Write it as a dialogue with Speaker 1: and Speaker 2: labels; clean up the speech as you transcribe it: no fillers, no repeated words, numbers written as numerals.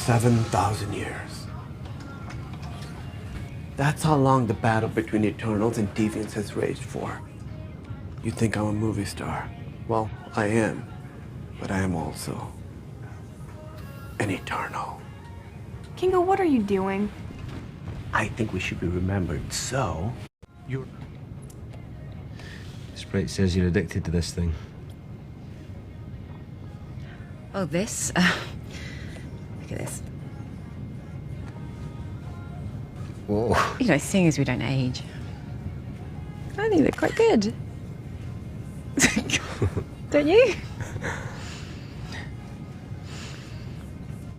Speaker 1: $7,000 years. That's how long the battle between Eternals and Deviants has raged for. You think I'm a movie star? Well, I am. But I am also an Eternal.
Speaker 2: Kingo, what are you doing?
Speaker 1: I think we should be remembered, so...
Speaker 3: Sprite says you're addicted to this thing.
Speaker 4: Oh, this? Look at this.
Speaker 3: Whoa.
Speaker 4: You know, seeing as we don't age, I think they're quite good. Don't you?